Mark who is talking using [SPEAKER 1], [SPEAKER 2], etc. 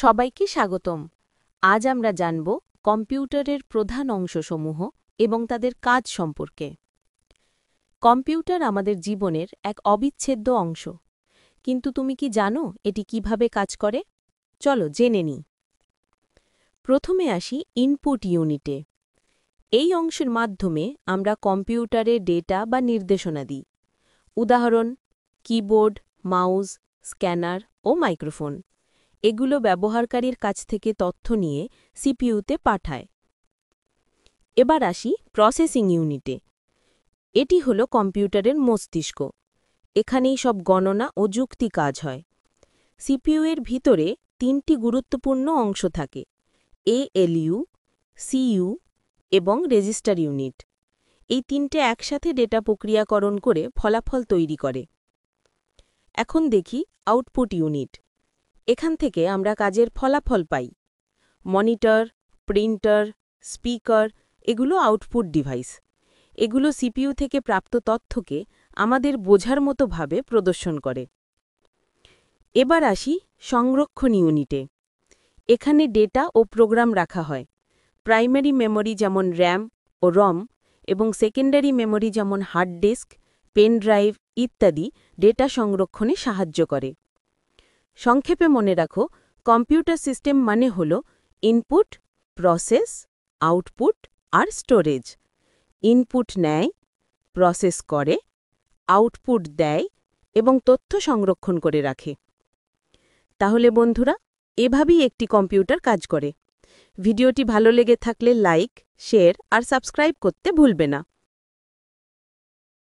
[SPEAKER 1] সবাইকে স্বাগতম। আজ আমরা জানব কম্পিউটারের প্রধান অংশসমূহ এবং তাদের কাজ সম্পর্কে। কম্পিউটার আমাদের জীবনের এক অবিচ্ছেদ্য অংশ। কিন্তু তুমি কি জানো এটি কিভাবে কাজ করে? চলো জেনে নিই। প্রথমে আসি ইনপুট ইউনিটে। এই অংশের মাধ্যমে আমরা কম্পিউটারে ডেটা বা নির্দেশনা দিই। উদাহরণ: কিবোর্ড, মাউস, স্ক্যানার ও মাইক্রোফোন। এগুলো ব্যবহারকারীর কাছ থেকে তথ্য নিয়ে সিপিইউতে পাঠায়। এবার আসি প্রসেসিং ইউনিটে। এটি হলো কম্পিউটারের মস্তিষ্ক। এখানেই সব গণনা ও যুক্তি কাজ হয়। সিপিইউ এর ভিতরে তিনটি গুরুত্বপূর্ণ অংশ থাকে: এএলইউ, সিইউ এবং রেজিস্টার ইউনিট। এই তিনটে একসাথে ডেটা প্রক্রিয়াকরণ করে ফলাফল তৈরি করে। এখন দেখি আউটপুট ইউনিট। এখান থেকে আমরা কাজের ফলাফল পাই। মনিটর, প্রিন্টার, স্পিকার এগুলো আউটপুট ডিভাইস। এগুলো সিপিইউ থেকে প্রাপ্ত তথ্যকে আমাদের বোঝার মতো ভাবে প্রদর্শন করে। এবার আসি সংরক্ষণ ইউনিটে। এখানে ডেটা ও প্রোগ্রাম রাখা হয়। প্রাইমারি মেমরি যেমন র্যাম ও রম এবং সেকেন্ডারি মেমরি যেমন হার্ড ডিস্ক, পেন ড্রাইভ ইত্যাদি ডেটা সংরক্ষণে সাহায্য করে। সংক্ষেপে মনে রাখো, কম্পিউটার সিস্টেম মানে হল ইনপুট, প্রসেস, আউটপুট আর স্টোরেজ। ইনপুট নেয়, প্রসেস করে, আউটপুট দেয় এবং তথ্য সংরক্ষণ করে রাখে। তাহলে বন্ধুরা, এভাবেই একটি কম্পিউটার কাজ করে। ভিডিওটি ভালো লেগে থাকলে লাইক, শেয়ার আর সাবস্ক্রাইব করতে ভুলবে না।